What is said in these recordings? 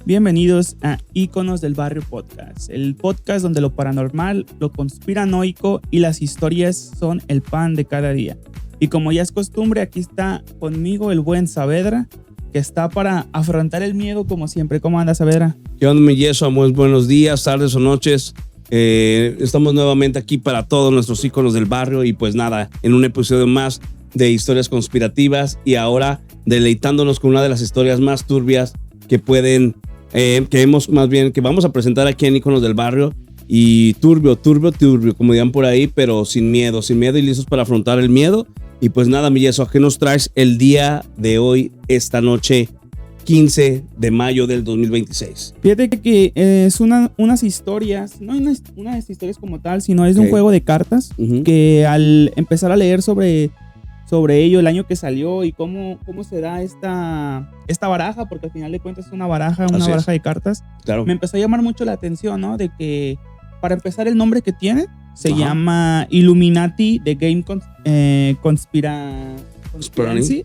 Bienvenidos a Íconos del Barrio Podcast, el podcast donde lo paranormal, lo conspiranoico y las historias son el pan de cada día. Y como ya es costumbre, aquí está conmigo el buen Saavedra, que está para afrontar el miedo como siempre. ¿Cómo anda, Saavedra? ¿Qué onda, mi Yeso? Muy buenos días, tardes o noches. Estamos nuevamente aquí para todos nuestros íconos del barrio y pues nada, en un episodio más de historias conspirativas y ahora deleitándonos con una de las historias más turbias que que vamos a presentar aquí en Íconos del Barrio. Y turbio, como digan por ahí, pero sin miedo y listos para afrontar el miedo. Y pues nada, mi Yeso, ¿qué nos traes el día de hoy, esta noche, 15 de mayo del 2026? Fíjate que es unas historias, no unas historias como tal, sino es de un juego de cartas que al empezar a leer sobre ello, el año que salió y cómo se da esta baraja, porque al final de cuentas es una baraja de cartas. Claro. Me empezó a llamar mucho la atención, ¿no? De que, para empezar, el nombre que tiene se llama Illuminati The Game Conspiracy.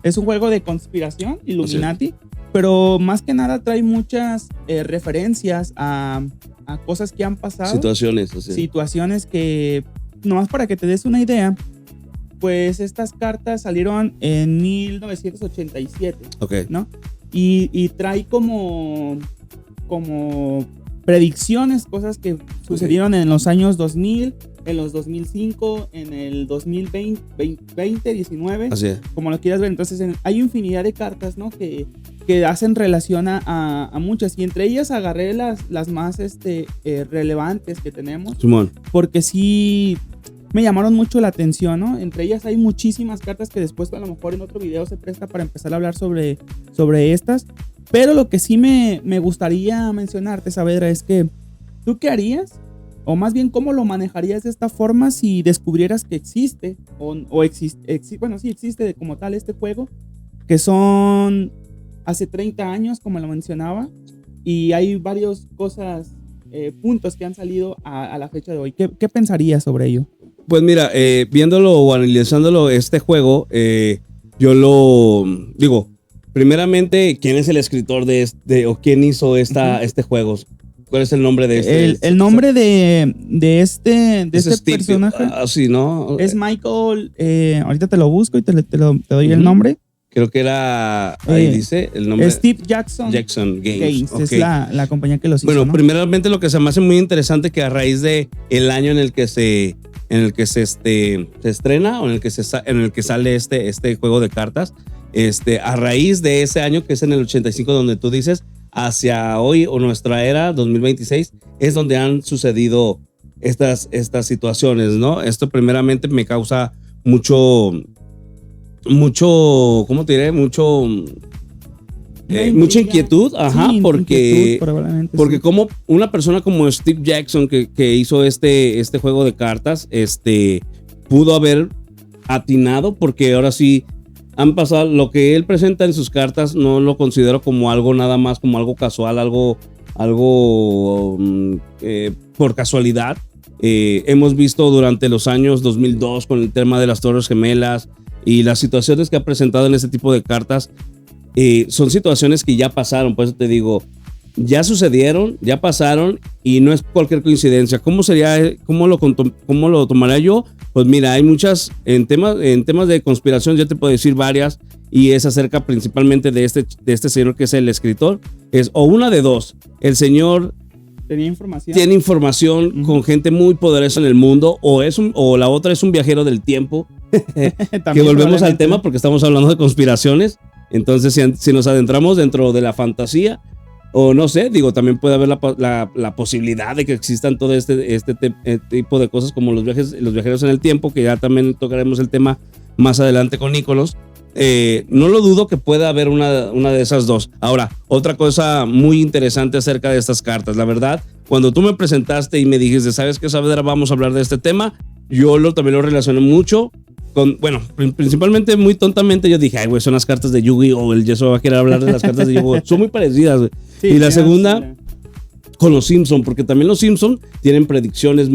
Es un juego de conspiración, Illuminati, pero más que nada trae muchas referencias a cosas que han pasado. Situaciones que, nomás para que te des una idea, pues estas cartas salieron en 1987, ¿no? Y trae como predicciones, cosas que sucedieron en los años 2000, en los 2005, en el 2020, 2019, como lo quieras ver. Entonces hay infinidad de cartas, ¿no? que hacen relación a muchas, y entre ellas agarré las más relevantes que tenemos, Simón. Porque sí me llamaron mucho la atención, ¿no? Entre ellas hay muchísimas cartas que después a lo mejor en otro video se presta para empezar a hablar sobre estas. Pero lo que sí me gustaría mencionarte, Saavedra, es que ¿tú qué harías? O más bien, ¿cómo lo manejarías de esta forma si descubrieras que existe existe como tal este juego? Que son hace 30 años, como lo mencionaba, y hay varias puntos que han salido a la fecha de hoy. ¿Qué pensarías sobre ello? Pues mira, viéndolo o analizándolo este juego, yo lo digo, primeramente, ¿quién es el escritor o quién hizo este juego? ¿Cuál es el nombre de este? El nombre de este personaje. Sí, ¿no? Es Michael. Ahorita te lo busco y te doy el nombre. Creo que era, ahí dice el nombre. Steve Jackson Games. Okay. Es la compañía que los hizo. Bueno, ¿no? primeramente lo que se me hace muy interesante que a raíz de el año en el que se estrena o en el que sale este juego de cartas, a raíz de ese año que es en el 85 donde tú dices, hacia hoy o nuestra era 2026 es donde han sucedido estas situaciones, ¿no? Esto primeramente me causa mucho, ¿cómo te diré? Mucha inquietud, porque como una persona como Steve Jackson que hizo este juego de cartas, pudo haber atinado, porque ahora sí han pasado, lo que él presenta en sus cartas no lo considero como algo nada más, como algo casual, algo por casualidad. Hemos visto durante los años 2002 con el tema de las Torres Gemelas y las situaciones que ha presentado en este tipo de cartas, son situaciones que ya pasaron. Por eso te digo, ya sucedieron, ya pasaron y no es cualquier coincidencia. ¿Cómo lo tomaría yo? Pues mira, hay muchas en temas de conspiración, ya te puedo decir varias, y es acerca principalmente de este señor que es el escritor. Es o una de dos, el señor tiene información con gente muy poderosa en el mundo, o la otra es un viajero del tiempo. Que volvemos al tema porque estamos hablando de conspiraciones. Entonces, si nos adentramos dentro de la fantasía, o no sé, digo, también puede haber la posibilidad de que existan todo este tipo de cosas como los viajeros en el tiempo, que ya también tocaremos el tema más adelante con Íconos. No lo dudo que pueda haber una de esas dos. Ahora, otra cosa muy interesante acerca de estas cartas, la verdad, cuando tú me presentaste y me dijiste, ¿sabes qué, Saavedra? Vamos a hablar de este tema, yo también lo relacioné mucho principalmente muy tontamente yo dije, ay, güey, son las cartas de Yu-Gi-Oh! El Yeso va a querer hablar de las cartas de Yu-Gi-Oh! Son muy parecidas, güey. Sí, y la segunda, con los Simpson, porque también los Simpson tienen predicciones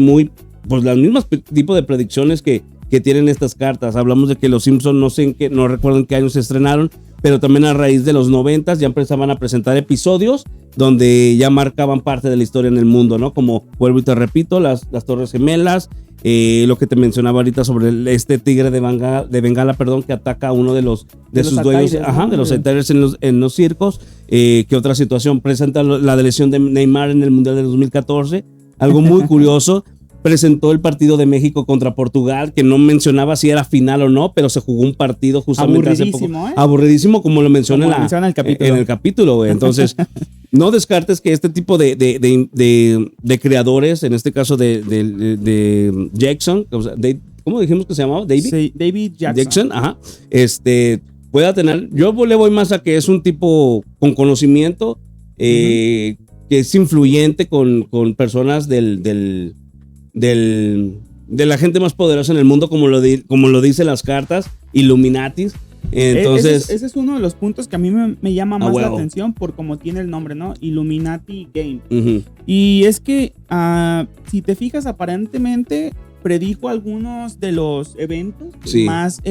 pues las mismas tipo de predicciones que tienen estas cartas. Hablamos de que los Simpson, no recuerdo en qué año se estrenaron, pero también a raíz de los 90 ya empezaban a presentar episodios donde ya marcaban parte de la historia en el mundo, ¿no? Como, vuelvo y te repito, las Torres Gemelas, lo que te mencionaba ahorita sobre este tigre de Bengala, que ataca a uno de sus dueños, de los Aitaires en los circos. ¿Qué otra situación? Presenta la lesión de Neymar en el Mundial de 2014, algo muy curioso. Presentó el partido de México contra Portugal, que no mencionaba si era final o no, pero se jugó un partido justamente hace poco. Aburridísimo, como lo menciona en el capítulo, güey. Entonces, no descartes que este tipo de creadores, en este caso de Jackson, ¿cómo dijimos que se llamaba? David Jackson. Pueda tener. Yo le voy más a que es un tipo con conocimiento, que es influyente con personas de la gente más poderosa en el mundo, como lo dicen las cartas, Illuminatis. Entonces, ese es uno de los puntos que a mí me llama más la atención por cómo tiene el nombre, ¿no? Illuminati Game. Y es que, si te fijas, aparentemente predijo algunos de los eventos más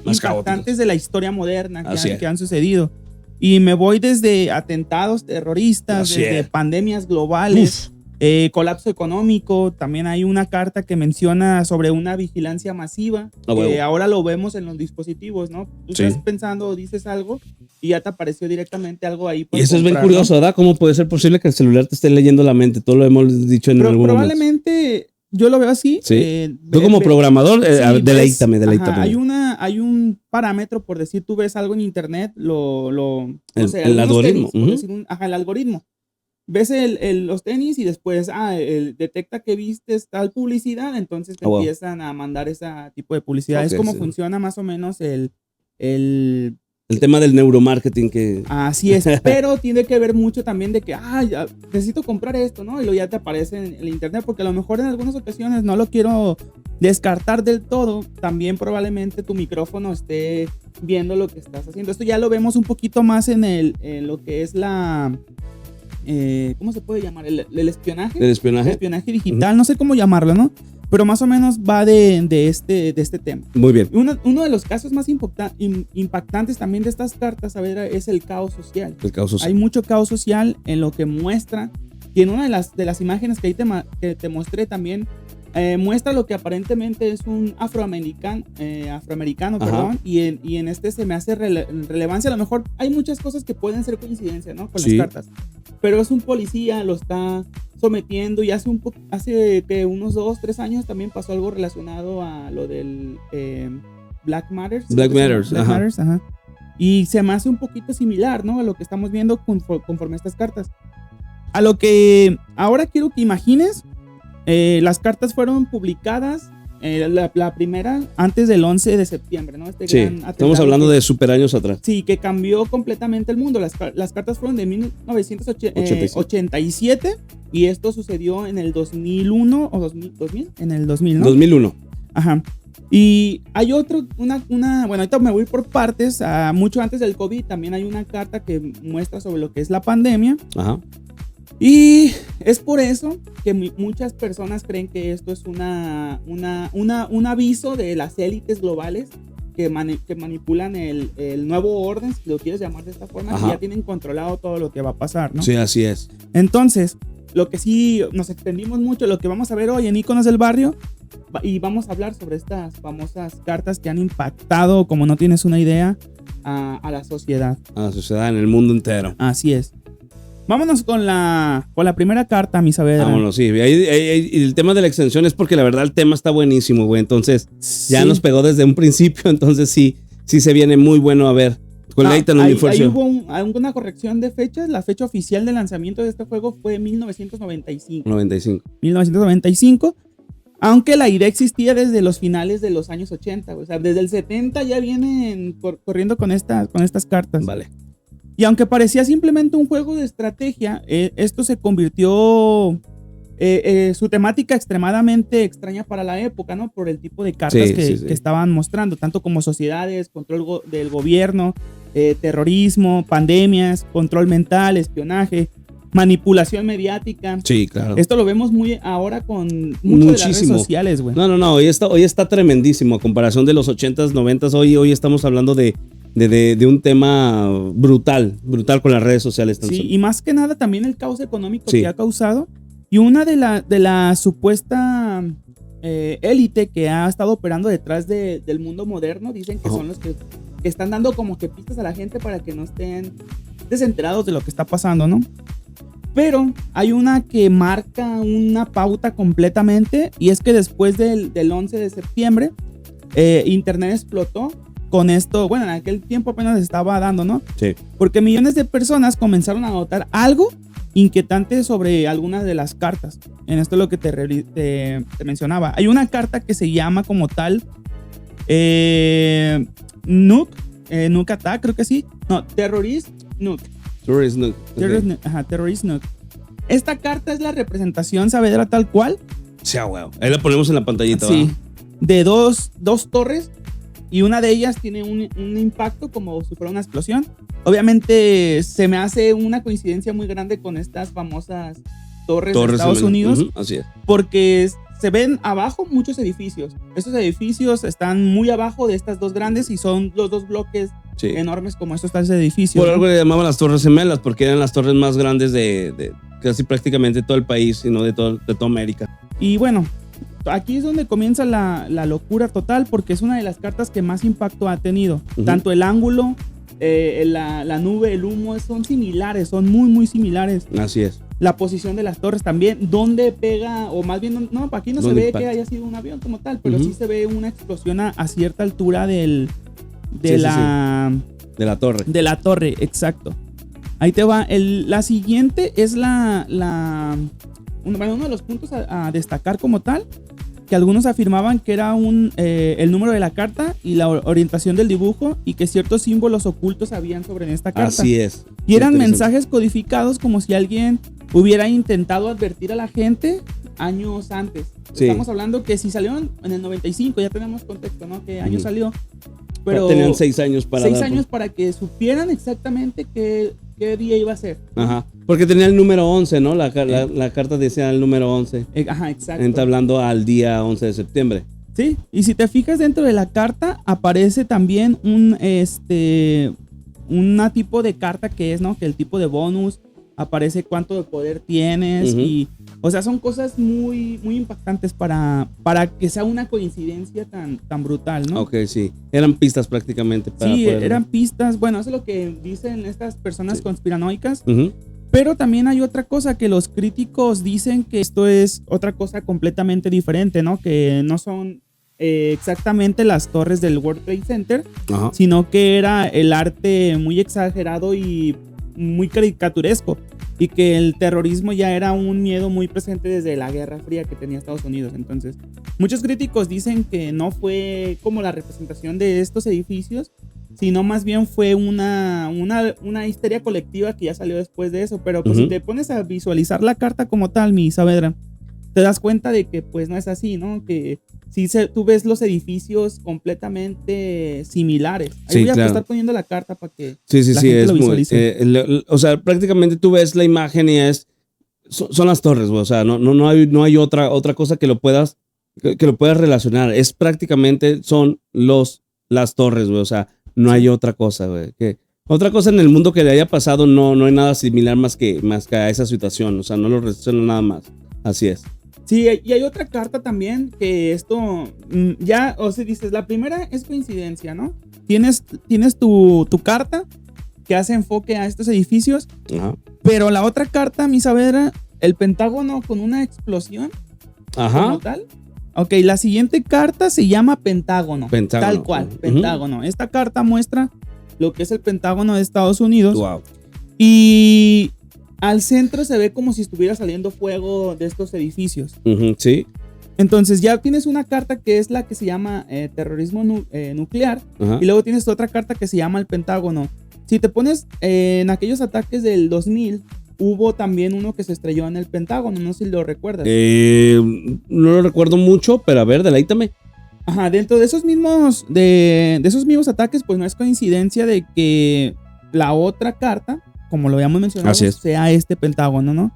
impactantes de la historia moderna que han sucedido. Y me voy desde atentados terroristas, desde pandemias globales, colapso económico. También hay una carta que menciona sobre una vigilancia masiva, que ahora lo vemos en los dispositivos, ¿no? Tú estás pensando, dices algo y ya te apareció directamente algo ahí. Y eso es bien curioso, ¿verdad? ¿Cómo puede ser posible que el celular te esté leyendo la mente? Todo lo hemos dicho en algún momento. Probablemente yo lo veo así. Tú como programador, deleítame. Hay un parámetro, por decir, tú ves algo en internet, el algoritmo. El algoritmo. Ves los tenis y después detecta que viste tal publicidad, entonces te empiezan a mandar ese tipo de publicidad. Es como funciona más o menos el tema del neuromarketing que... Así es, pero tiene que ver mucho también de que, ya necesito comprar esto, ¿no? Y luego ya te aparece en el internet, porque a lo mejor en algunas ocasiones no lo quiero descartar del todo. También probablemente tu micrófono esté viendo lo que estás haciendo. Esto ya lo vemos un poquito más en lo que es ¿cómo se puede llamar? El espionaje. El espionaje. El espionaje digital, no sé cómo llamarlo, ¿no? Pero más o menos va de este tema. Muy bien. Uno de los casos más impactantes también de estas cartas, es el caos social. El caos social. Hay mucho caos social en lo que muestra, y en una de las imágenes que ahí te mostré también, muestra lo que aparentemente es un afroamericano, y en este se me hace relevancia. A lo mejor hay muchas cosas que pueden ser coincidencia, ¿no? Con las cartas. Pero es un policía, lo está sometiendo, y hace unos 2-3 años también pasó algo relacionado a lo del Black Matters. Black Matters. Y se me hace un poquito similar, ¿no? A lo que estamos viendo conforme a estas cartas. A lo que ahora quiero que imagines, las cartas fueron publicadas, la primera antes del 11 de septiembre, ¿no? Estamos hablando de super años atrás. Sí, que cambió completamente el mundo. Las cartas fueron de 1987 y esto sucedió en el 2001 o 2000, en el 2000, ¿no? 2001. Ajá. Y hay bueno, ahorita me voy por partes. Mucho antes del COVID también hay una carta que muestra sobre lo que es la pandemia. Ajá. Y es por eso que muchas personas creen que esto es un aviso de las élites globales que manipulan el nuevo orden, si lo quieres llamar de esta forma, que ya tienen controlado todo lo que va a pasar, ¿no? Sí, así es. Entonces, lo que sí nos extendimos mucho, lo que vamos a ver hoy en Íconos del Barrio, y vamos a hablar sobre estas famosas cartas que han impactado, como no tienes una idea, a la sociedad. A la sociedad en el mundo entero. Así es. Vámonos con la primera carta, mi Saavedra. Vámonos, sí. El tema de la extensión es porque la verdad el tema está buenísimo, güey. Entonces, ya nos pegó desde un principio. Entonces, sí se viene muy bueno a ver. Ahí hubo una corrección de fechas. La fecha oficial de lanzamiento de este juego fue 1995. 1995. Aunque la idea existía desde los finales de los años 80. O sea, desde el 70 ya vienen corriendo con estas cartas. Vale. Y aunque parecía simplemente un juego de estrategia, esto se convirtió su temática extremadamente extraña para la época, ¿no? Por el tipo de cartas que estaban mostrando, tanto como sociedades, control del gobierno, terrorismo, pandemias, control mental, espionaje, manipulación mediática. Sí, claro. Esto lo vemos muy ahora con mucho de las redes sociales, güey. No, hoy está tremendísimo a comparación de los 80s, 90s. Hoy estamos hablando de de un tema brutal con las redes sociales. Sí, y más que nada también el caos económico que ha causado. Y una de la supuesta élite que ha estado operando detrás del mundo moderno, dicen que son los que están dando como que pistas a la gente para que no estén desenterados de lo que está pasando, ¿no? Pero hay una que marca una pauta completamente, y es que después del 11 de septiembre, Internet explotó con esto. Bueno, en aquel tiempo apenas estaba dando, ¿no? Sí. Porque millones de personas comenzaron a notar algo inquietante sobre algunas de las cartas. En esto es lo que te mencionaba. Hay una carta que se llama como tal Nuke Attack, creo que sí. No, Terrorist Nuke. Terrorist Nuke. Okay. Terrorist Nuke. Esta carta es la representación Saavedra tal cual. Sí, wow. Ahí la ponemos en la pantallita. Sí. De dos torres, y una de ellas tiene un impacto como si fuera una explosión. Obviamente se me hace una coincidencia muy grande con estas famosas torres de Estados Unidos. Así es. Porque se ven abajo muchos edificios. Estos edificios están muy abajo de estas dos grandes, y son los dos bloques enormes como estos tres edificios. Por algo le llamaban las Torres Gemelas, porque eran las torres más grandes de casi prácticamente todo el país, sino de toda América. Y bueno, aquí es donde comienza la locura total, porque es una de las cartas que más impacto ha tenido. Tanto el ángulo, la nube, el humo, son similares, son muy, muy similares. Así es. La posición de las torres también, donde pega, o más bien, no, aquí no se ve que haya sido un avión como tal, pero sí se ve una explosión a cierta altura de la torre. De la torre, exacto. Ahí te va. La siguiente es uno de los puntos a destacar como tal, que algunos afirmaban que era el número de la carta y la orientación del dibujo, y que ciertos símbolos ocultos habían sobre esta carta. Así es. Y eran mensajes codificados, como si alguien hubiera intentado advertir a la gente años antes. Sí. Estamos hablando que si salieron en el 95, ya tenemos contexto, ¿no? ¿Qué año salió? Pero tenían 6 años para 6 años para que supieran exactamente qué día iba a ser. Ajá. Porque tenía el número 11, ¿no? La carta decía el número 11. Ajá, exacto. Entablando al día 11 de septiembre. Sí, y si te fijas dentro de la carta, aparece también un tipo de carta que es, ¿no? Que el tipo de bonus, aparece cuánto de poder tienes, y, o sea, son cosas muy, muy impactantes para que sea una coincidencia tan brutal, ¿no? Ok, sí. Eran pistas prácticamente. Eran pistas. Bueno, eso es lo que dicen estas personas conspiranoicas. Pero también hay otra cosa que los críticos dicen, que esto es otra cosa completamente diferente, ¿no? Que no son exactamente las torres del World Trade Center, sino que era el arte muy exagerado y muy caricaturesco, y que el terrorismo ya era un miedo muy presente desde la Guerra Fría que tenía Estados Unidos. Entonces, muchos críticos dicen que no fue como la representación de estos edificios, sino más bien fue una histeria colectiva que ya salió después de eso. Pero pues si te pones a visualizar la carta como tal, mi Saavedra, te das cuenta de que pues no es así, ¿no? Que si tú ves los edificios completamente similares. Ahí voy a estar poniendo la carta para que la gente lo visualice. O sea, prácticamente tú ves la imagen y son las torres, güey. O sea, no hay otra cosa que lo puedas relacionar. Es prácticamente son las torres, güey. O sea, no hay otra cosa, güey. Otra cosa en el mundo que le haya pasado, no hay nada similar más que a esa situación. O sea, no lo relaciono nada más. Así es. Sí, y hay otra carta también que esto ya, o sea, dices, la primera es coincidencia, ¿no? Tienes tu carta que hace enfoque a estos edificios, pero la otra carta, mi Saavedra, el Pentágono con una explosión, como tal. Ok, la siguiente carta se llama Pentágono. Tal cual, Pentágono. Esta carta muestra lo que es el Pentágono de Estados Unidos. Wow. Y al centro se ve como si estuviera saliendo fuego de estos edificios. Sí. Entonces ya tienes una carta que es la que se llama terrorismo nuclear. Y luego tienes otra carta que se llama el Pentágono. Si te pones en aquellos ataques del 2000, hubo también uno que se estrelló en el Pentágono. No sé si lo recuerdas. No lo recuerdo mucho, pero a ver, deleítame. Ajá, dentro de esos mismos ataques, pues no es coincidencia de que la otra carta, como lo habíamos mencionado, sea este Pentágono, ¿no?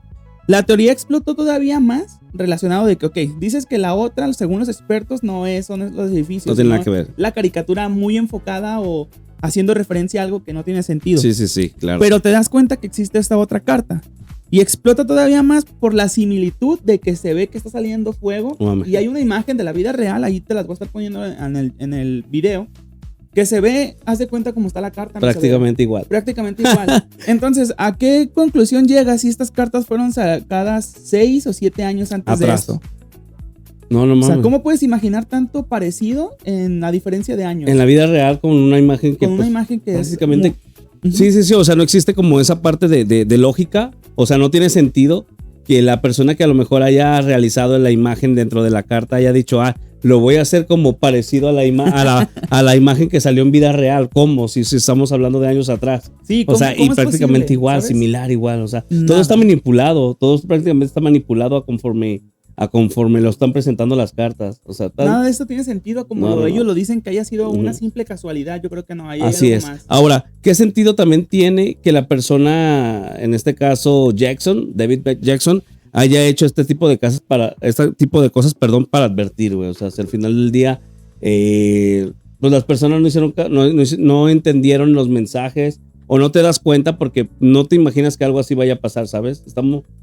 La teoría explotó todavía más relacionado de que, ok, dices que la otra, según los expertos, son los edificios. No tiene nada que ver. La caricatura muy enfocada o haciendo referencia a algo que no tiene sentido. Sí, claro. Pero te das cuenta que existe esta otra carta. Y explota todavía más por la similitud de que se ve que está saliendo fuego. Y hay una imagen de la vida real, ahí te las voy a estar poniendo en el video, que se ve, haz de cuenta cómo está la carta. Prácticamente igual. Prácticamente igual. Entonces, ¿a qué conclusión llegas si estas cartas fueron sacadas 6 o 7 años antes de esto? No mames. O sea, ¿cómo puedes imaginar tanto parecido en la diferencia de años? En la vida real con una imagen que... Con una imagen que básicamente, es... Sí, o sea, no existe como esa parte de lógica, o sea, no tiene sentido que la persona que a lo mejor haya realizado la imagen dentro de la carta haya dicho, lo voy a hacer como parecido a la imagen que salió en vida real, como si estamos hablando de años atrás. Sí, o sea, y prácticamente posible, igual, ¿sabes? Similar, igual, o sea, todo está manipulado, todo prácticamente está manipulado a conforme lo están presentando las cartas. O sea, nada de esto tiene sentido como ellos lo dicen, que haya sido una simple casualidad. Yo creo que no hay así algo es. Más. Ahora, ¿qué sentido también tiene que la persona, en este caso David Jackson, haya hecho este tipo de cosas para advertir, güey? O sea, si al final del día, pues las personas no entendieron los mensajes, o no te das cuenta porque no te imaginas que algo así vaya a pasar, ¿sabes?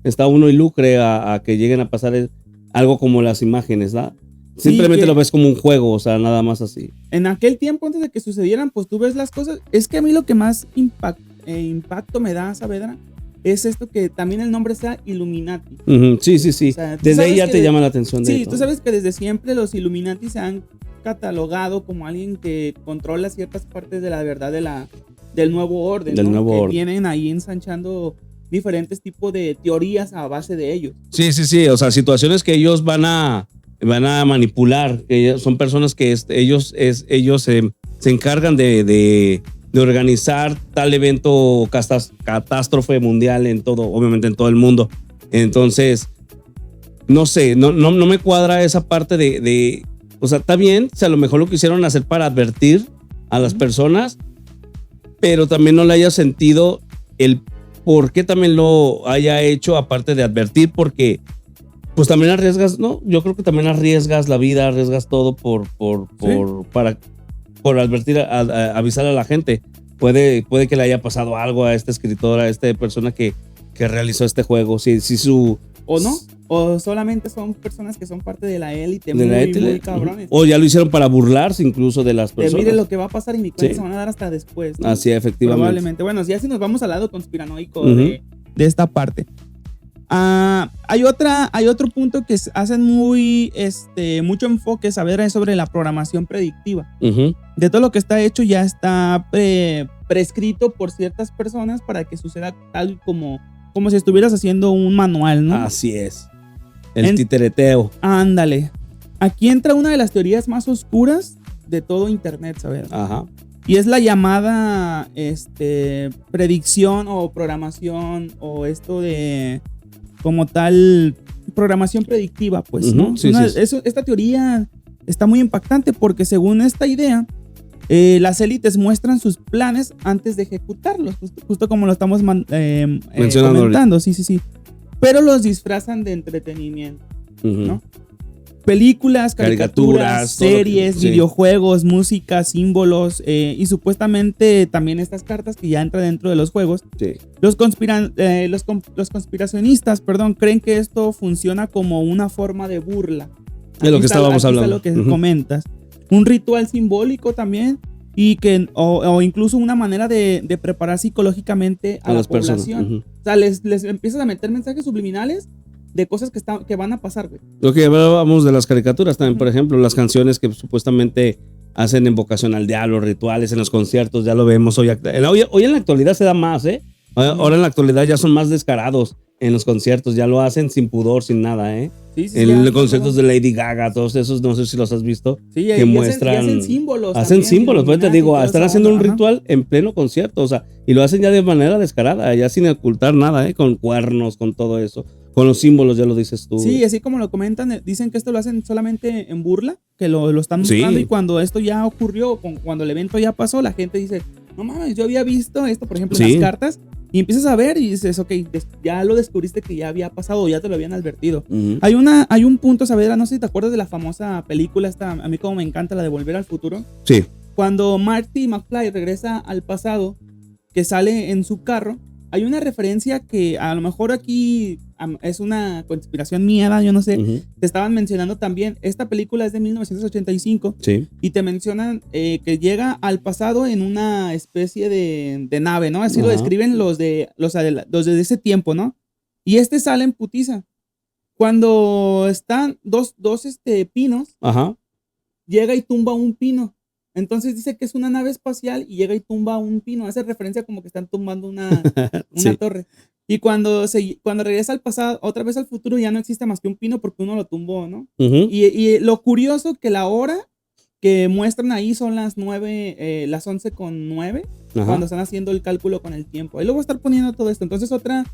Está uno y lucre a que lleguen a pasar algo como las imágenes, ¿verdad? Simplemente lo ves como un juego, o sea, nada más así. En aquel tiempo, antes de que sucedieran, pues tú ves las cosas. Es que a mí lo que más impacto me da, Saavedra, es esto que también el nombre sea Illuminati. Sí. O sea, desde ahí ya te llama la atención. Sí, tú sabes que desde siempre los Illuminati se han catalogado como alguien que controla ciertas partes de la verdad del nuevo orden. Del nuevo orden. Vienen ahí ensanchando diferentes tipos de teorías a base de ellos. Sí, o sea, situaciones que ellos van a manipular, que son personas que ellos se encargan de organizar tal evento catástrofe mundial obviamente en todo el mundo. Entonces, no sé, no me cuadra esa parte de o sea, está bien, o sea, a lo mejor lo quisieron hacer para advertir a las personas, pero también no le haya sentido el por qué también lo haya hecho, aparte de advertir, porque pues también arriesgas, ¿no? Yo creo que también arriesgas la vida, arriesgas todo por advertir, avisar a la gente. Puede que le haya pasado algo a este escritor, a esta persona que realizó este juego. Si su... ¿O no? O solamente son personas que son parte de la élite, muy cabrones. O ya lo hicieron para burlarse incluso de las personas. Mire lo que va a pasar y mi cuenta se van a dar hasta después, ¿no? Así, efectivamente. Probablemente. Bueno, ya si nos vamos al lado conspiranoico de esta parte. Hay otro punto que hacen mucho enfoque, Saavedra, sobre la programación predictiva. De todo lo que está hecho ya está prescrito por ciertas personas para que suceda tal como si estuvieras haciendo un manual, ¿no? Así es. El titereteo. Ándale. Aquí entra una de las teorías más oscuras de todo Internet, ¿sabes? Ajá. Y es la llamada predicción o programación o esto de como tal programación predictiva, pues, ¿no? Sí. Esta teoría está muy impactante porque según esta idea, las élites muestran sus planes antes de ejecutarlos, justo como lo estamos comentando. Sí. Pero los disfrazan de entretenimiento, ¿no? Películas, caricaturas, series, videojuegos, música, símbolos y supuestamente también estas cartas que ya entran dentro de los juegos. Sí. Los conspiracionistas, creen que esto funciona como una forma de burla. De lo que estábamos hablando. Lo que comentas. Un ritual simbólico también y o incluso una manera de preparar psicológicamente a la población. O sea, les empiezas a meter mensajes subliminales de cosas que van a pasar, güey. Lo que hablábamos de las caricaturas también, por ejemplo, las canciones que supuestamente hacen invocación al diablo, rituales en los conciertos, ya lo vemos hoy en la actualidad se da más, ¿eh? Ahora en la actualidad ya son más descarados en los conciertos, ya lo hacen sin pudor, sin nada, ¿eh? Sí, en los conciertos de Lady Gaga, todos esos, no sé si los has visto, que muestran... Hacen símbolos. Hacen símbolos, pues te digo, están haciendo un ritual en pleno concierto, o sea, y lo hacen ya de manera descarada, ya sin ocultar nada, con cuernos, con todo eso, con los símbolos, ya lo dices tú. Sí, así como lo comentan, dicen que esto lo hacen solamente en burla, que lo están buscando, y cuando esto ya ocurrió, cuando el evento ya pasó, la gente dice, no mames, yo había visto esto, por ejemplo, en las cartas. Y empiezas a ver y dices, ok, ya lo descubriste que ya había pasado o ya te lo habían advertido. Hay un punto, Saavedra, no sé si te acuerdas de la famosa película esta, a mí como me encanta, la de Volver al Futuro. Sí. cuando Marty McFly regresa al pasado, que sale en su carro, hay una referencia que a lo mejor aquí es una conspiración mía, yo no sé. Te estaban mencionando también, esta película es de 1985. Sí. Y te mencionan que llega al pasado en una especie de nave, ¿no? Así lo describen los de ese tiempo, ¿no? Y sale en putiza. Cuando están dos pinos, llega y tumba un pino. Entonces dice que es una nave espacial y llega y tumba un pino. Hace referencia como que están tumbando una torre. Y cuando regresa al pasado, otra vez al futuro, ya no existe más que un pino porque uno lo tumbó, ¿no? Y lo curioso que la hora que muestran ahí son las 11:09, cuando están haciendo el cálculo con el tiempo. Ahí lo voy a estar poniendo todo esto. Entonces, otra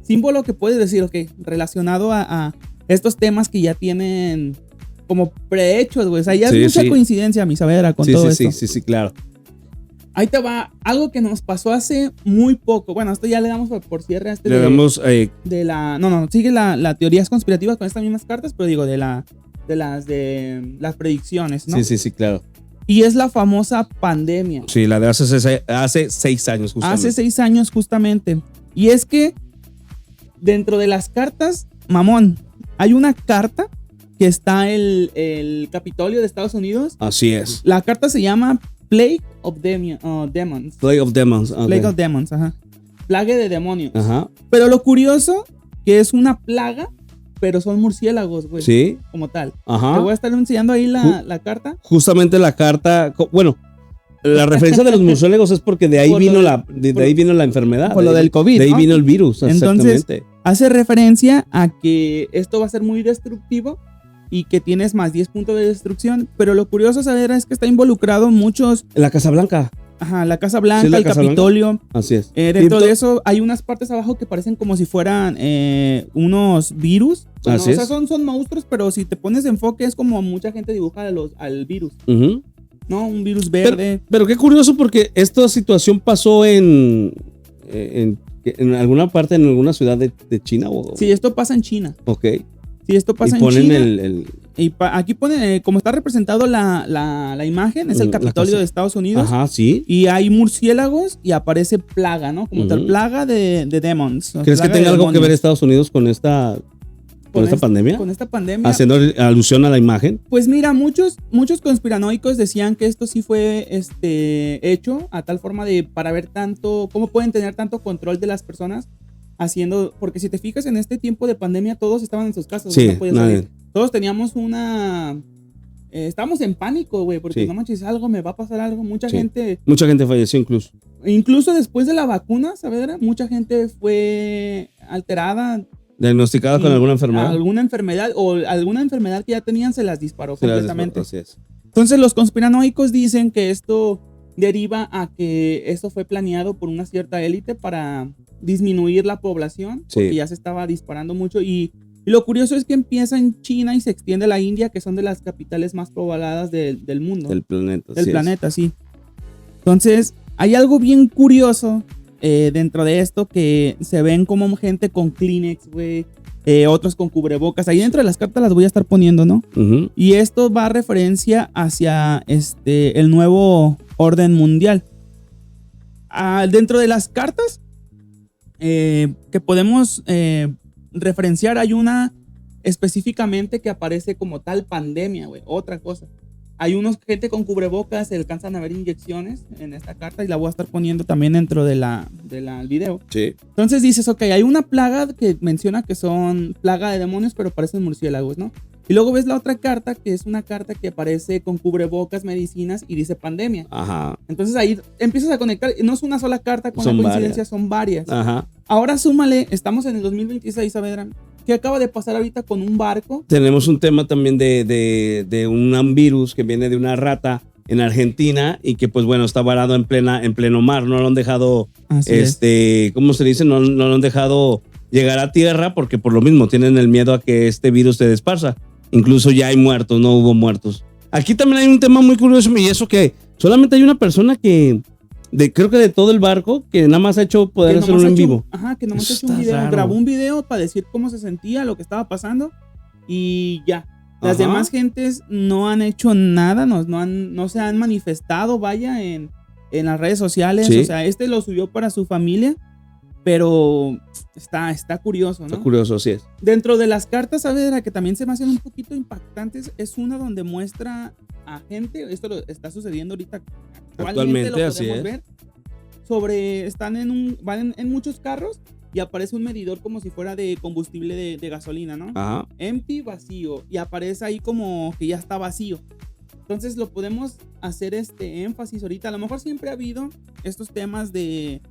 símbolo que puedes decir, relacionado a estos temas que ya tienen como prehechos, güey. O sea, ya es mucha coincidencia, mi Saavedra, con todo esto. Sí, claro. Ahí te va algo que nos pasó hace muy poco. Bueno, esto ya le damos por cierre a este. Le damos. Sigue la teorías conspirativas con estas mismas cartas, pero digo, de las predicciones, ¿no? Sí, claro. Y es la famosa pandemia. Sí, la de hace 6 años, justamente. Hace 6 años, justamente. Y es que dentro de las cartas, mamón, hay una carta que está el Capitolio de Estados Unidos. Así es. La carta se llama Plague of Demons. Plague of Demons. Okay. Plague of Demons, Plague de demonios. Ajá. Pero lo curioso, que es una plaga, pero son murciélagos, güey. Sí. Como tal. Ajá. Te voy a estar enseñando ahí la carta. Justamente la carta, bueno, la referencia de los murciélagos es porque de ahí vino la enfermedad. Por lo del COVID. De ahí vino el virus, exactamente. Entonces, hace referencia a que esto va a ser muy destructivo y que tienes más 10 puntos de destrucción. Pero lo curioso, saber, es que está involucrado muchos. La Casa Blanca. Ajá, la Casa Blanca, sí, el Capitolio. Blanca. Así es. Dentro de eso hay unas partes abajo que parecen como si fueran unos virus. Así es. O sea, son monstruos, pero si te pones de enfoque es como mucha gente dibuja al virus. ¿No? Un virus verde. Pero qué curioso, porque esta situación pasó en alguna parte, en alguna ciudad de China. Sí, esto pasa en China. Ok. Sí, esto pasa en China. Y aquí ponen, como está representado la imagen, es el Capitolio de Estados Unidos. Ajá, sí. Y hay murciélagos y aparece plaga, ¿no? Como tal, plaga de demons. ¿Crees que tenga algo que ver Estados Unidos con esta pandemia? Con esta pandemia. Haciendo alusión a la imagen. Pues mira, muchos conspiranoicos decían que esto sí fue hecho a tal forma para ver cómo pueden tener tanto control de las personas haciendo, porque si te fijas en este tiempo de pandemia todos estaban en sus casas, sí, no podían salir. Todos teníamos estábamos en pánico, güey, porque no manches, me va a pasar algo. Mucha gente falleció incluso después de la vacuna, ¿sabes? Mucha gente fue alterada, diagnosticada con alguna enfermedad. Alguna enfermedad que ya tenían se las disparó completamente. Así es. Entonces los conspiranoicos dicen que esto deriva a que esto fue planeado por una cierta élite para disminuir la población, porque ya se estaba disparando mucho. Y lo curioso es que empieza en China y se extiende a la India, que son de las capitales más pobladas del mundo. Del planeta. Del planeta, sí. Entonces, hay algo bien curioso dentro de esto, que se ven como gente con Kleenex, güey. Otros con cubrebocas. Ahí dentro de las cartas las voy a estar poniendo, ¿no? Y esto va a referencia hacia el nuevo orden mundial. Dentro de las cartas que podemos referenciar, hay una específicamente que aparece como tal pandemia, güey. Otra cosa. Hay gente con cubrebocas, se alcanzan a ver inyecciones en esta carta y la voy a estar poniendo también dentro del video. Sí. Entonces dices, ok, hay una plaga que menciona que son plaga de demonios, pero parecen murciélagos, ¿no? Y luego ves la otra carta, que es una carta que aparece con cubrebocas, medicinas y dice pandemia. Ajá. Entonces ahí empiezas a conectar. No es una sola carta con la coincidencia, son varias. Ajá. Ahora súmale, estamos en el 2026, Saavedra. ¿Qué acaba de pasar ahorita con un barco? Tenemos un tema también de un virus que viene de una rata en Argentina y que pues bueno, está varado en pleno mar. No lo han dejado, ¿cómo se dice? No lo han dejado llegar a tierra porque por lo mismo tienen el miedo a que este virus se desparza. Incluso ya hay muertos, no hubo muertos. Aquí también hay un tema muy curioso, y eso que solamente hay una persona que, creo que de todo el barco, que nada más ha hecho poder hacer un en vivo. Ajá, que nomás ha hecho un video. Raro. Grabó un video para decir cómo se sentía, lo que estaba pasando y ya. Las demás gentes no han hecho nada, no se han manifestado, vaya, en las redes sociales. Sí. O sea, lo subió para su familia, pero está curioso, ¿no? Está curioso, así es. Dentro de las cartas, ¿sabes? Que también se me hacen un poquito impactantes, es una donde muestra a gente, esto está sucediendo ahorita, actualmente lo podemos ver, van en muchos carros y aparece un medidor como si fuera de combustible de gasolina, ¿no? Ajá. Empty, vacío, y aparece ahí como que ya está vacío. Entonces lo podemos hacer énfasis ahorita. A lo mejor siempre ha habido estos temas de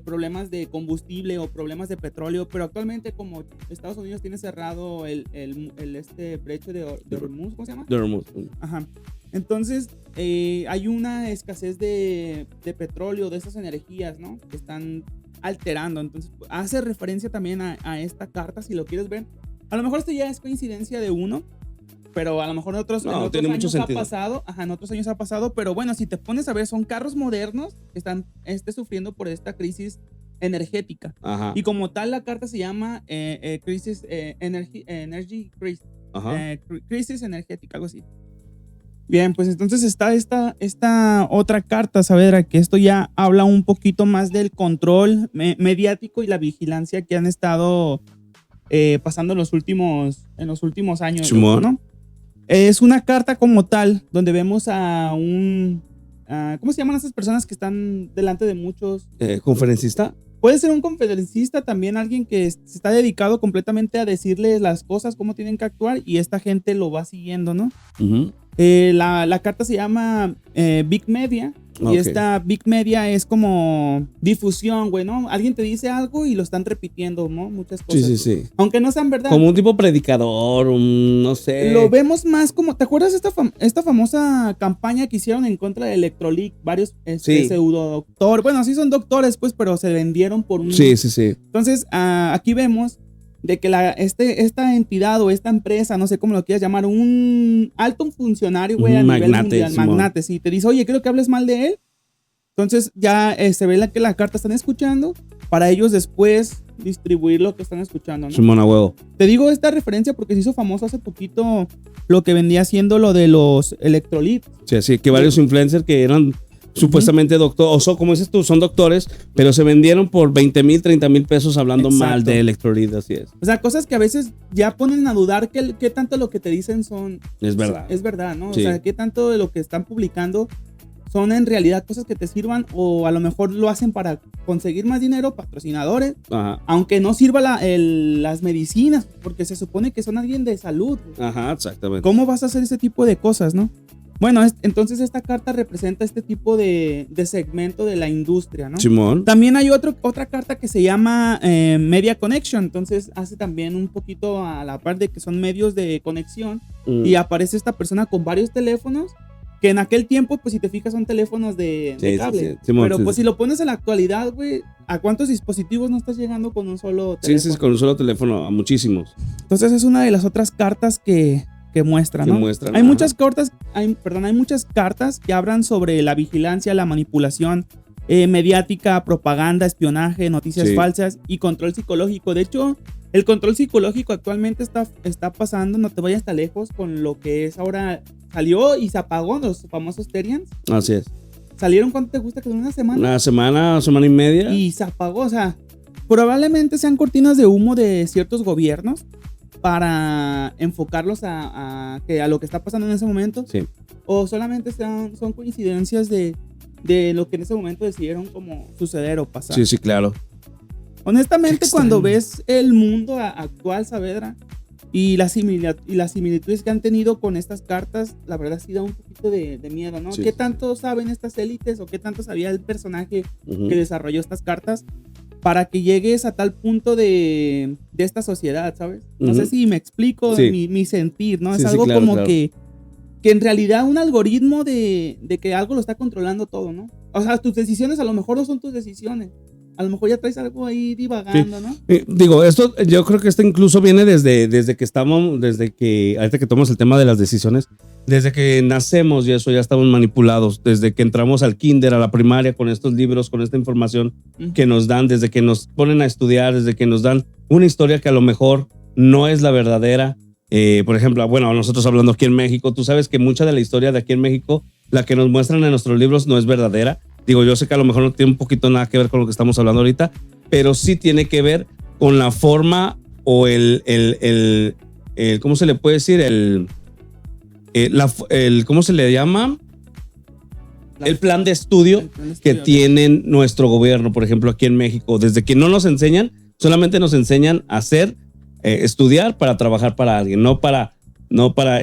problemas de combustible o problemas de petróleo, pero actualmente como Estados Unidos tiene cerrado el brecho de Hormuz, ¿cómo se llama? De Hormuz. Ajá. Entonces hay una escasez de petróleo, de esas energías, ¿no? Que están alterando. Entonces hace referencia también a esta carta, si lo quieres ver. A lo mejor esto ya es coincidencia de uno, pero a lo mejor en otros años ha pasado. Ajá, en otros años ha pasado. Pero bueno, si te pones a ver, son carros modernos que están sufriendo por esta crisis energética. Ajá. Y como tal, la carta se llama crisis energy crisis. Ajá. Crisis energética, algo así. Bien, pues entonces está esta otra carta, Saavedra, que esto ya habla un poquito más del control mediático y la vigilancia que han estado pasando en los últimos años, ¿no? Es una carta como tal, donde vemos a ¿cómo se llaman esas personas que están delante de muchos? ¿Conferencista? Puede ser un conferencista, también alguien que se está dedicado completamente a decirles las cosas, cómo tienen que actuar, y esta gente lo va siguiendo, ¿no? Uh-huh. La carta se llama Big Media. Y esta Big Media es como difusión, güey, ¿no? Alguien te dice algo y lo están repitiendo, ¿no? Muchas cosas. Sí. Aunque no sean verdad. Como un tipo predicador, no sé. Lo vemos más como, ¿te acuerdas de esta famosa campaña que hicieron en contra de Electroleak? Varios pseudo doctores. Bueno, sí son doctores, pues, pero se vendieron por un... Sí. Entonces, aquí vemos de que esta entidad o esta empresa, no sé cómo lo quieras llamar, un alto funcionario, güey, a nivel mundial, magnate, sí, te dice, oye, quiero que hables mal de él. Entonces ya se ve que la carta están escuchando para ellos después distribuir lo que están escuchando, ¿no? Simón, a huevo. Te digo esta referencia porque se hizo famoso hace poquito lo que vendía siendo lo de los electrolitos. Sí, que varios influencers que eran supuestamente doctores, o como dices tú, son doctores, pero se vendieron por 20,000, 30,000 pesos hablando mal de electrolit, así es. O sea, cosas que a veces ya ponen a dudar qué tanto lo que te dicen es verdad. Es verdad, ¿no? Sí. O sea, qué tanto de lo que están publicando son en realidad cosas que te sirvan, o a lo mejor lo hacen para conseguir más dinero, patrocinadores. Ajá. Aunque no sirva las medicinas, porque se supone que son alguien de salud. Ajá, exactamente. ¿Cómo vas a hacer ese tipo de cosas, no? Bueno, entonces esta carta representa este tipo de segmento de la industria, ¿no? Simón. También hay otra carta que se llama Media Connection, entonces hace también un poquito a la par de que son medios de conexión, y aparece esta persona con varios teléfonos, que en aquel tiempo, pues si te fijas, son teléfonos de cable. Sí. Simón, pero pues si lo pones en la actualidad, güey, ¿a cuántos dispositivos no estás llegando con un solo teléfono? Sí, con un solo teléfono, a muchísimos. Entonces es una de las otras cartas que muestran, ¿no? Hay muchas cartas que hablan sobre la vigilancia, la manipulación mediática, propaganda, espionaje, noticias falsas y control psicológico. De hecho, el control psicológico actualmente está pasando, no te vayas tan lejos, con lo que es ahora, salió y se apagó los famosos Terians. Así es. ¿Salieron cuánto te gusta? ¿Que una semana? Una semana y media. Y se apagó, o sea, probablemente sean cortinas de humo de ciertos gobiernos para enfocarlos a lo que está pasando en ese momento. Sí. O solamente son coincidencias de lo que en ese momento decidieron como suceder o pasar. Sí, claro. Honestamente, cuando ves el mundo actual, Saavedra, y las similitudes que han tenido con estas cartas, la verdad sí da un poquito de miedo, ¿no? Sí. ¿Qué tanto saben estas élites o qué tanto sabía el personaje que desarrolló estas cartas para que llegues a tal punto de esta sociedad, ¿sabes? No sé si me explico mi sentir, ¿no? Es algo claro, como claro. que en realidad un algoritmo de que algo lo está controlando todo, ¿no? O sea, tus decisiones a lo mejor no son tus decisiones. A lo mejor ya traes algo ahí divagando, ¿no? Digo, yo creo que esto incluso viene desde que ahorita que tomamos el tema de las decisiones, desde que nacemos y eso ya estamos manipulados, desde que entramos al kinder, a la primaria, con estos libros, con esta información que nos dan, desde que nos ponen a estudiar, desde que nos dan una historia que a lo mejor no es la verdadera, Por ejemplo, bueno, nosotros hablando aquí en México, tú sabes que mucha de la historia de aquí en México, la que nos muestran en nuestros libros no es verdadera. Digo, yo sé que a lo mejor no tiene un poquito nada que ver con lo que estamos hablando ahorita, pero sí tiene que ver con la forma o el ¿cómo se le puede decir? ¿Cómo se le llama? El plan de estudio que tienen nuestro gobierno, por ejemplo, aquí en México. Desde que no nos enseñan, solamente nos enseñan a estudiar para trabajar para alguien, no para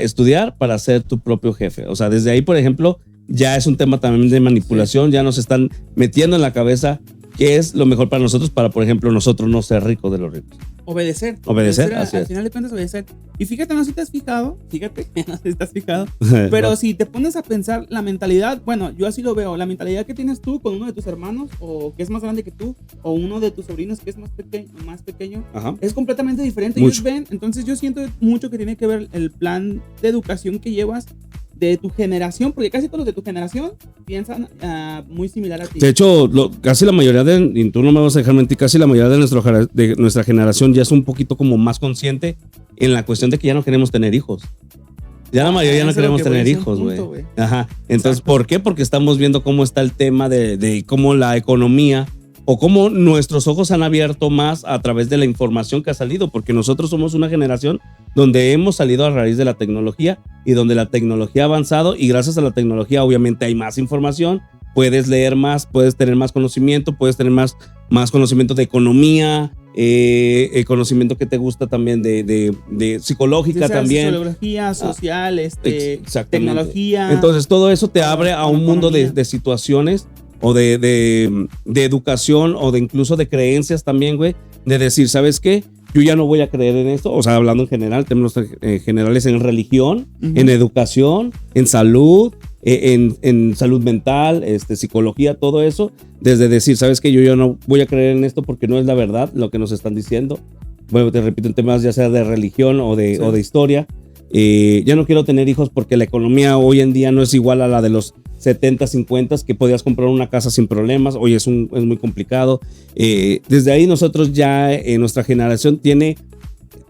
estudiar para ser tu propio jefe. O sea, desde ahí, por ejemplo, ya es un tema también de manipulación, ya nos están metiendo en la cabeza qué es lo mejor para nosotros, para, por ejemplo, nosotros no ser ricos de los ricos. Obedecer, así al es. final de cuentas obedecer. Y fíjate, no sé si te has fijado, pero si te pones a pensar la mentalidad, bueno, yo así lo veo, la mentalidad que tienes tú con uno de tus hermanos o que es más grande que tú o uno de tus sobrinos que es más pequeño, es completamente diferente. Ellos ven, entonces yo siento mucho que tiene que ver el plan de educación que llevas de tu generación, porque casi todos los de tu generación piensan muy similar a ti. De hecho, casi la mayoría y tú no me vas a dejar mentir, casi la mayoría de nuestra generación ya es un poquito como más consciente en la cuestión de que ya no queremos tener hijos. Ya la mayoría no queremos tener hijos, güey. Ajá. Entonces, exacto. ¿Por qué? Porque estamos viendo cómo está el tema de cómo la economía o cómo nuestros ojos se han abierto más a través de la información que ha salido, porque nosotros somos una generación donde hemos salido a raíz de la tecnología y donde la tecnología ha avanzado y gracias a la tecnología obviamente hay más información, puedes leer más, puedes tener más conocimiento, puedes tener más conocimiento de economía, conocimiento que te gusta también de psicológica también. Sociología, social, tecnología. Entonces todo eso te abre a un mundo de situaciones o de educación o de incluso de creencias también, güey, de decir, ¿sabes qué? Yo ya no voy a creer en esto, o sea, hablando en general, términos generales en religión, en educación, en salud, en salud mental, psicología, todo eso, desde decir, ¿sabes qué? Yo ya no voy a creer en esto porque no es la verdad lo que nos están diciendo. Bueno, te repito, en temas ya sea de religión o de historia. Ya no quiero tener hijos porque la economía hoy en día no es igual a la de los 70, 50, que podías comprar una casa sin problemas. Hoy es muy complicado. Desde ahí nosotros ya, nuestra generación tiene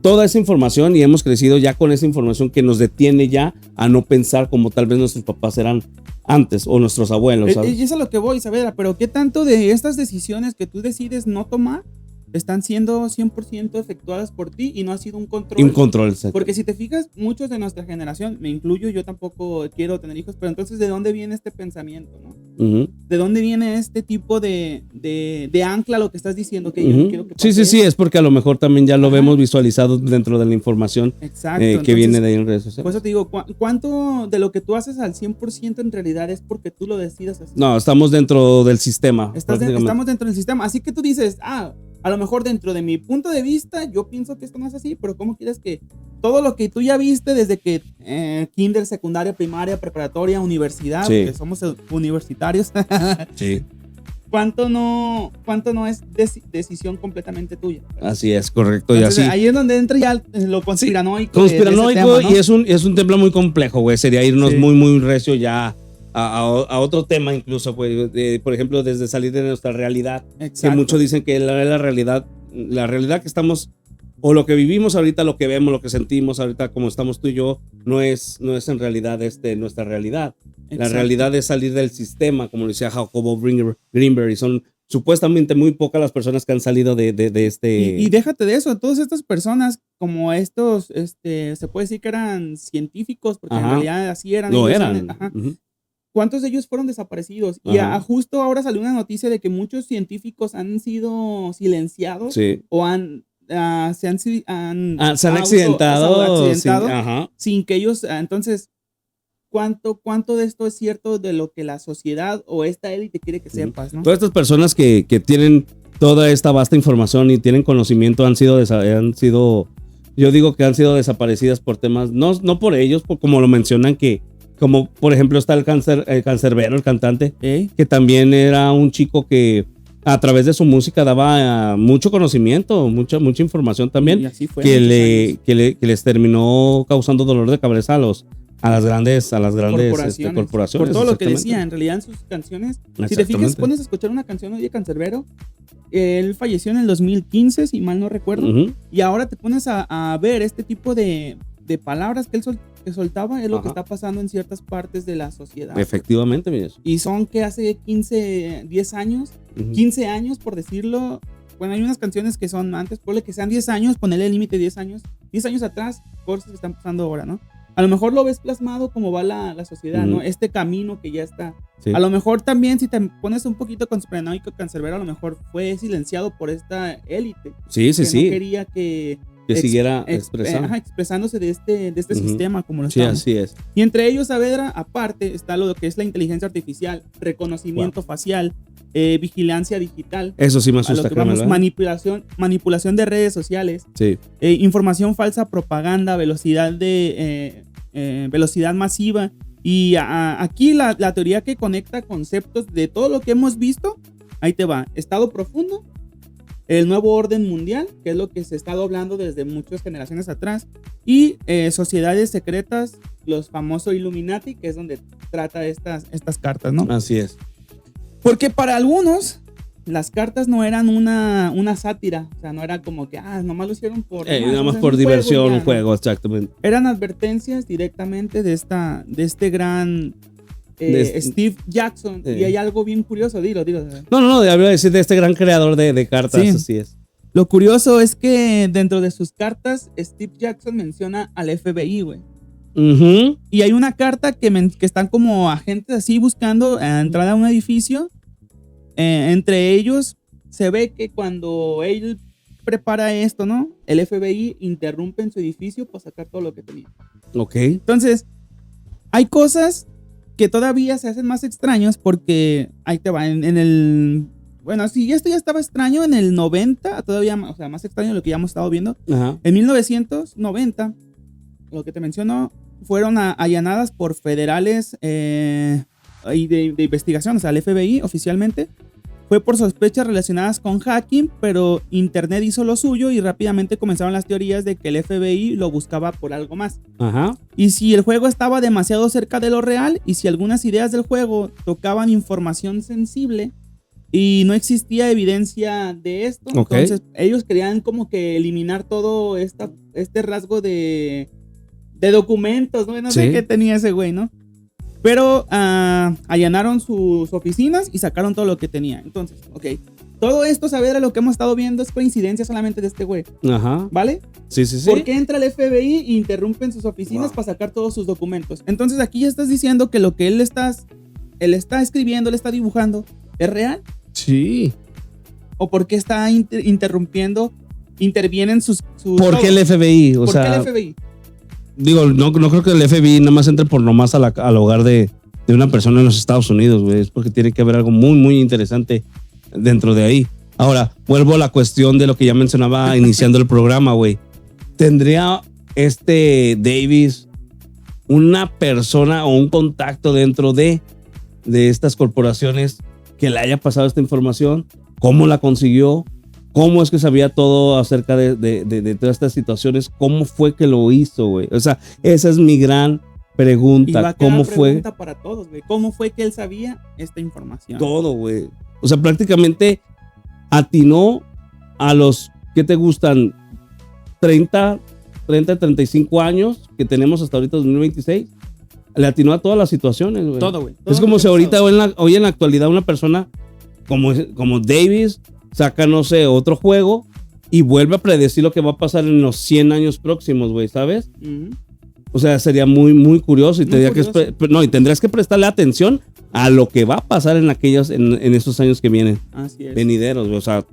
toda esa información y hemos crecido ya con esa información que nos detiene ya a no pensar como tal vez nuestros papás eran antes o nuestros abuelos, ¿sabes? Y eso es lo que voy, Saavedra, pero ¿qué tanto de estas decisiones que tú decides no tomar están siendo 100% efectuadas por ti y no ha sido un control? Un control, exacto. Porque si te fijas, muchos de nuestra generación, me incluyo, yo tampoco quiero tener hijos, pero entonces, ¿de dónde viene este pensamiento, no? ¿De dónde viene este tipo de ancla a lo que estás diciendo que yo no quiero que pase? Sí, es porque a lo mejor también ya lo vemos visualizado dentro de la información que entonces, viene de ahí en redes sociales. Por eso te digo, ¿cuánto de lo que tú haces al 100% en realidad es porque tú lo decidas así? No, estamos dentro del sistema. Estamos dentro del sistema, así que tú dices, a lo mejor dentro de mi punto de vista, yo pienso que esto no es así, pero ¿cómo quieres que todo lo que tú ya viste desde que kinder, secundaria, primaria, preparatoria, universidad, porque somos universitarios, sí. ¿Cuánto no es decisión completamente tuya? Así es, correcto. Entonces, y así. Ahí es donde entra ya lo conspiranoico. Sí, conspiranoico, tema, ¿no? Y es un tema muy complejo, güey. Sería irnos muy, muy recio ya a otro tema incluso, pues, por ejemplo, desde salir de nuestra realidad. Exacto. Que muchos dicen que la realidad que estamos, o lo que vivimos ahorita, lo que vemos, lo que sentimos ahorita, como estamos tú y yo, no es en realidad nuestra realidad. Exacto. La realidad es salir del sistema, como decía Jacobo Greenberg, y son supuestamente muy pocas las personas que han salido de este... Y déjate de eso, todas estas personas, como estos, se puede decir que eran científicos, porque en realidad así eran. No eran. ¿Cuántos de ellos fueron desaparecidos? Y justo ahora salió una noticia de que muchos científicos han sido silenciados o se han accidentado sin que ellos... Entonces, ¿cuánto de esto es cierto de lo que la sociedad o esta élite quiere que sepas, ¿no? Todas estas personas que tienen toda esta vasta información y tienen conocimiento han sido, yo digo que han sido desaparecidas por temas, no por ellos, como lo mencionan, que como por ejemplo está el Canserbero, el cantante, que también era un chico que a través de su música daba mucho conocimiento, mucha información también, y así fue, que les terminó causando dolor de cabeza a las grandes corporaciones. Por todo lo que decía, en realidad en sus canciones, si te fijas, pones a escuchar una canción de Canserbero, él falleció en el 2015, si mal no recuerdo, y ahora te pones a ver este tipo de de palabras que él soltaba es lo que está pasando en ciertas partes de la sociedad. Efectivamente, mira. Y son que hace 10 años, 15 años por decirlo. Bueno, hay unas canciones que son antes, ponle que sean 10 años, ponele el límite 10 años atrás, cosas que están pasando ahora, ¿no? A lo mejor lo ves plasmado como va la sociedad, ¿no? Este camino que ya está. Sí. A lo mejor también, si te pones un poquito conspiranoico, cancerbero, a lo mejor fue silenciado por esta élite. Sí. Que no quería que siguiera expresándose de este sistema como lo estamos. Sí, así es. Y entre ellos, Saavedra, aparte, está lo que es la inteligencia artificial, reconocimiento facial, vigilancia digital. Eso sí me asusta. Manipulación de redes sociales. Sí. Información falsa, propaganda, velocidad masiva. Y aquí la teoría que conecta conceptos de todo lo que hemos visto, ahí te va. Estado profundo, el nuevo orden mundial, que es lo que se está hablando desde muchas generaciones atrás, y sociedades secretas, los famosos Illuminati, que es donde trata estas cartas, ¿no? Así es. Porque para algunos las cartas no eran una sátira, o sea, no era como que nomás lo hicieron por nada más por diversión, un juego, exactamente. Eran advertencias directamente de este gran Steve Jackson. Y hay algo bien curioso, dilo. No, habría decir de este gran creador de cartas, sí. Así es. Lo curioso es que dentro de sus cartas, Steve Jackson menciona al FBI, güey. Y hay una carta que están como agentes así buscando entrar a un edificio. Entre ellos se ve que cuando él prepara esto, ¿no? El FBI interrumpe en su edificio para sacar todo lo que tenía. Ok. Entonces, hay cosas que todavía se hacen más extraños porque ahí te va, bueno, sí, esto ya estaba extraño en el 90, todavía, o sea, más extraño de lo que ya hemos estado viendo. Ajá. En 1990, lo que te menciono, fueron allanadas por federales y de investigación, o sea, el FBI oficialmente. Fue por sospechas relacionadas con hacking, pero Internet hizo lo suyo y rápidamente comenzaron las teorías de que el FBI lo buscaba por algo más. Ajá. Y si el juego estaba demasiado cerca de lo real y si algunas ideas del juego tocaban información sensible y no existía evidencia de esto, entonces ellos querían como que eliminar todo este rasgo de documentos, ¿no? No sé qué tenía ese güey, ¿no? Pero allanaron sus oficinas y sacaron todo lo que tenía. Entonces, todo esto, Saavedra, lo que hemos estado viendo es coincidencia solamente de este güey. Ajá. ¿Vale? Sí. ¿Por qué entra el FBI e interrumpen sus oficinas para sacar todos sus documentos? Entonces aquí ya estás diciendo que lo que él está escribiendo, él está dibujando, ¿es real? Sí. ¿O por qué está intervienen sus ¿Por qué el FBI? ¿Por qué el FBI? Digo, no creo que el FBI nada más entre por nomás al hogar de una persona en los Estados Unidos, güey. Es porque tiene que haber algo muy, muy interesante dentro de ahí. Ahora, vuelvo a la cuestión de lo que ya mencionaba iniciando el programa, güey. ¿Tendría Davis una persona o un contacto dentro de estas corporaciones que le haya pasado esta información? ¿Cómo la consiguió? ¿Cómo es que sabía todo acerca de todas estas situaciones? ¿Cómo fue que lo hizo, güey? O sea, esa es mi gran pregunta. ¿Cómo fue? Pregunta para todos, güey. ¿Cómo fue que él sabía esta información? Todo, güey. O sea, prácticamente atinó a los, ¿qué te gustan? 35 años que tenemos hasta ahorita, 2026. Le atinó a todas las situaciones, güey. Todo, güey. Es como si ahorita, hoy en la actualidad, una persona como Davis saca, no sé, otro juego y vuelve a predecir lo que va a pasar en los 100 años próximos, güey, ¿sabes? O sea, sería muy, muy curioso y tendrías que prestarle atención a lo que va a pasar en esos años que vienen. Así es. Venideros, güey. O sea,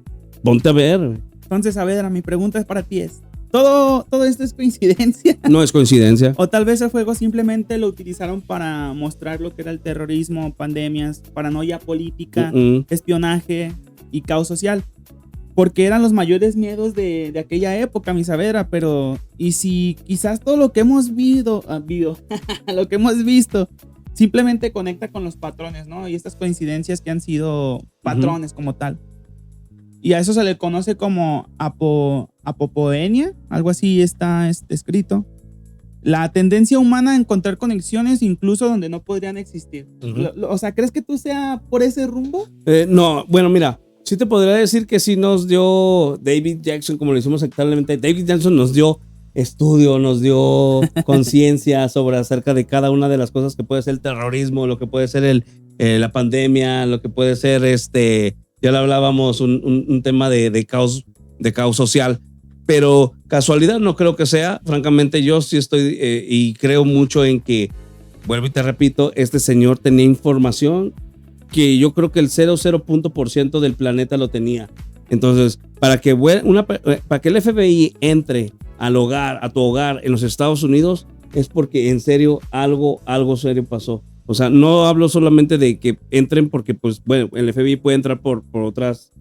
ponte a ver, güey. Entonces, Saavedra, mi pregunta para ti es, ¿todo esto es coincidencia? No es coincidencia. O tal vez el juego simplemente lo utilizaron para mostrar lo que era el terrorismo, pandemias, paranoia política, espionaje y caos social, porque eran los mayores miedos de aquella época, mi Saavedra. Pero y si quizás todo lo que hemos visto simplemente conecta con los patrones, ¿no? Y estas coincidencias que han sido patrones como tal, y a eso se le conoce como apopodenia, algo así está escrito. La tendencia humana a encontrar conexiones incluso donde no podrían existir. O sea, ¿crees que tú sea por ese rumbo? No, bueno, mira, sí te podría decir que sí nos dio David Jackson, como lo hicimos actualmente. David Jackson nos dio estudio, nos dio conciencia sobre acerca de cada una de las cosas que puede ser el terrorismo, lo que puede ser la pandemia, lo que puede ser ya lo hablábamos, un tema de caos social, pero casualidad no creo que sea. Francamente, yo sí estoy y creo mucho en que, vuelvo y te repito, este señor tenía información que yo creo que el 0.0% del planeta lo tenía. Entonces, para que el FBI entre a tu hogar en los Estados Unidos, es porque en serio algo serio pasó. O sea, no hablo solamente de que entren porque, pues, bueno, el FBI puede entrar por otras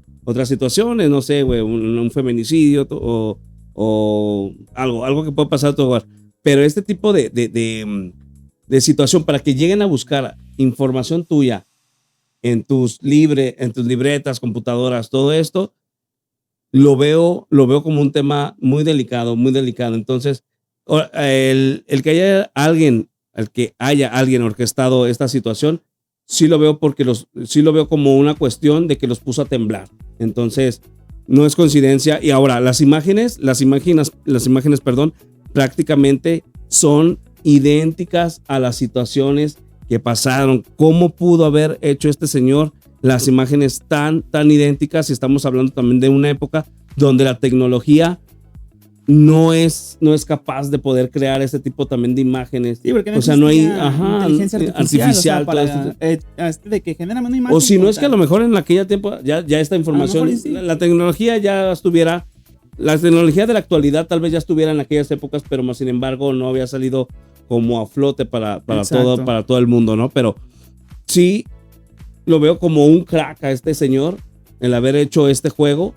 situaciones, no sé, güey, un feminicidio o algo que pueda pasar a tu hogar. Pero este tipo de situación, para que lleguen a buscar información tuya en tus libretas, computadoras, todo esto, lo veo como un tema muy delicado, muy delicado. Entonces, el que haya alguien orquestado esta situación, sí lo veo como una cuestión de que los puso a temblar. Entonces, no es coincidencia. Y ahora, las imágenes, perdón, prácticamente son idénticas a las situaciones que pasaron. ¿Cómo pudo haber hecho este señor las imágenes tan idénticas? Y estamos hablando también de una época donde la tecnología no es capaz de poder crear este tipo también de imágenes. Sí, porque no hay inteligencia artificial para de que genera una imagen. O si no es que a lo mejor en aquella tiempo ya esta información, sí. La tecnología ya estuviera, la tecnología de la actualidad tal vez ya estuviera en aquellas épocas, pero más sin embargo no había salido como a flote para todo el mundo, ¿no? Pero sí lo veo como un crack a este señor el haber hecho este juego.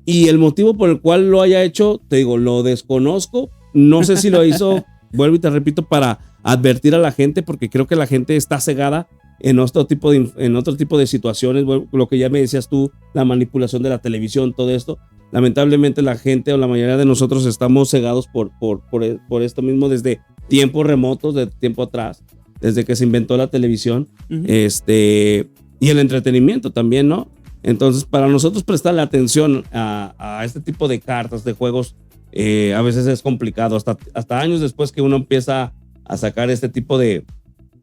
Y el motivo por el cual lo haya hecho, te digo, lo desconozco. No sé si lo hizo, vuelvo y te repito, para advertir a la gente, porque creo que la gente está cegada en otro tipo de situaciones. Lo que ya me decías tú, la manipulación de la televisión, todo esto. Lamentablemente la gente o la mayoría de nosotros estamos cegados por esto mismo desde tiempos remotos, de tiempo atrás, desde que se inventó la televisión. Uh-huh. Y el entretenimiento también, ¿no? Entonces, para nosotros prestarle atención a este tipo de cartas, de juegos, a veces es complicado. Hasta años después que uno empieza a sacar este tipo de...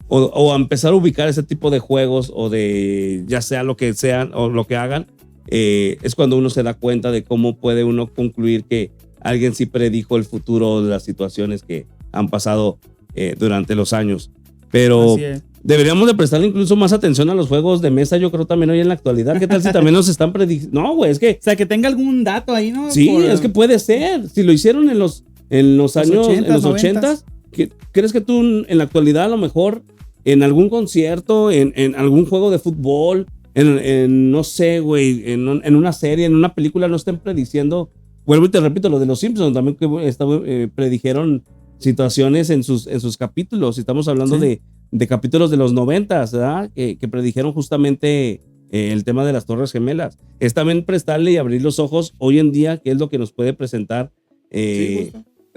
O a empezar a ubicar este tipo de juegos o de ya sea lo que sean o lo que hagan, es cuando uno se da cuenta de cómo puede uno concluir que alguien sí predijo el futuro de las situaciones que han pasado durante los años. Pero... deberíamos de prestarle incluso más atención a los juegos de mesa, yo creo también hoy en la actualidad. ¿Qué tal si también nos están prediciendo? No, güey, es que... O sea, que tenga algún dato ahí, ¿no? Sí, es que puede ser. Si lo hicieron en los años, 80s, ¿crees que tú en la actualidad a lo mejor en algún concierto, en algún juego de fútbol, no sé, güey, en una serie, en una película no estén prediciendo? Vuelvo y te repito, lo de los Simpsons también que predijeron situaciones en sus capítulos. Estamos hablando de capítulos de los 90s, ¿verdad? Que predijeron justamente el tema de las Torres Gemelas. Es también prestarle y abrir los ojos hoy en día, qué es lo que nos puede presentar,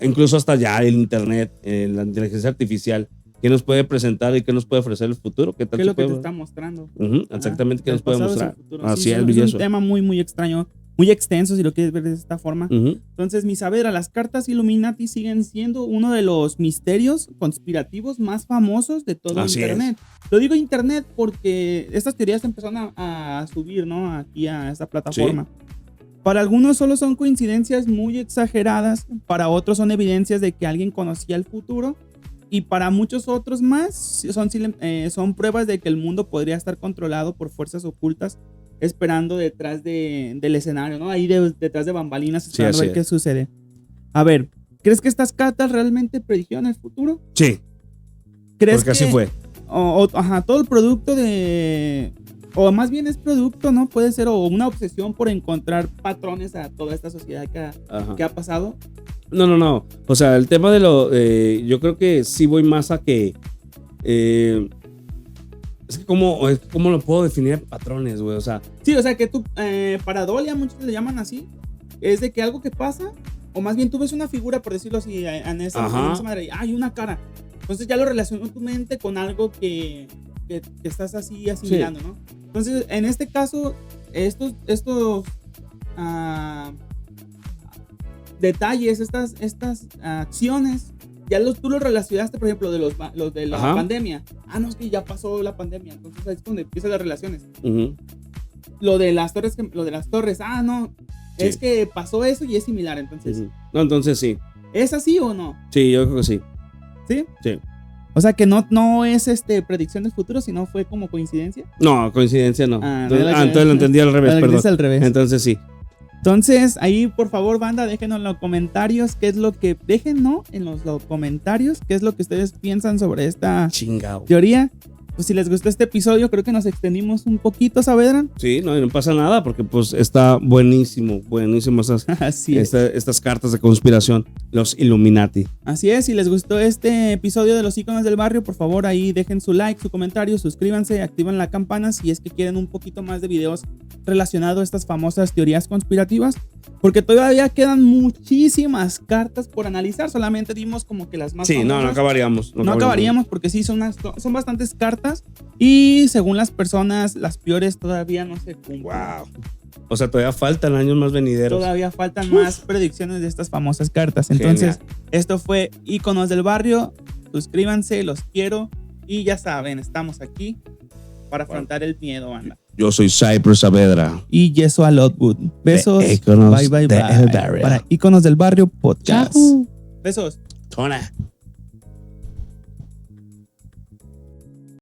incluso hasta ya el internet, la inteligencia artificial, qué nos puede presentar y qué nos puede ofrecer el futuro. ¿Qué es lo que te está mostrando? Exactamente, qué nos puede mostrar. Así es un tema muy, muy extraño, muy extenso, si lo quieres ver de esta forma. Entonces, mi saber, las cartas Illuminati siguen siendo uno de los misterios conspirativos más famosos de todo Internet. Lo digo Internet porque estas teorías empezaron a subir, ¿no? Aquí a esta plataforma. Sí. Para algunos solo son coincidencias muy exageradas, para otros son evidencias de que alguien conocía el futuro, y para muchos otros más son pruebas de que el mundo podría estar controlado por fuerzas ocultas esperando detrás del escenario, ¿no? Ahí detrás de bambalinas, esperando a ver qué sucede. A ver, ¿crees que estas cartas realmente predijeron el futuro? Sí. ¿Crees porque así fue. Todo el producto o más bien es producto, ¿no? Puede ser o una obsesión por encontrar patrones a toda esta sociedad que ha pasado. No. O sea, el tema yo creo que sí voy más a que... es que ¿cómo lo puedo definir patrones, güey? O sea... Sí, o sea, que tú... paradolia, muchos le llaman así. Es de que algo que pasa, o más bien tú ves una figura, por decirlo así, en esa madre, hay una cara. Entonces ya lo relacionó tu mente con algo que estás así asimilando, ¿no? Entonces, en este caso, estos detalles, estas acciones, ya tú los relacionaste, por ejemplo, de los de la pandemia. No, es que ya pasó la pandemia. Entonces ahí es donde empiezan las relaciones. Lo de las torres, no, sí. Es que pasó eso y es similar, entonces. No, entonces sí. ¿Es así o no? Sí, yo creo que sí. ¿Sí? Sí. O sea que no es predicción del futuro, sino fue como coincidencia. No, coincidencia no. Entonces lo entendí al revés, perdón. Al revés. Entonces sí. Entonces, ahí por favor, banda, déjenos en los comentarios qué es lo que... Déjenos en los comentarios qué es lo que ustedes piensan sobre esta teoría. Pues si les gustó este episodio, creo que nos extendimos un poquito, Saavedra. Sí, no pasa nada porque pues está buenísimo estas cartas de conspiración, los Illuminati. Así es, si les gustó este episodio de los íconos del barrio, por favor ahí dejen su like, su comentario, suscríbanse, activen la campana si es que quieren un poquito más de videos relacionados a estas famosas teorías conspirativas, porque todavía quedan muchísimas cartas por analizar, solamente dimos como que las más famosas. No acabaríamos porque sí son bastantes cartas. Y según las personas, las peores todavía no se cumplen. Wow. O sea, todavía faltan años más venideros. Todavía faltan más predicciones de estas famosas cartas. Entonces, esto fue Íconos del Barrio. Suscríbanse, los quiero. Y ya saben, estamos aquí para afrontar el miedo, banda. Yo soy Cypress Saavedra. Y Yeshua Lotwood. Besos. Bye. Para Íconos del Barrio Podcast. Chao. Besos. Tona.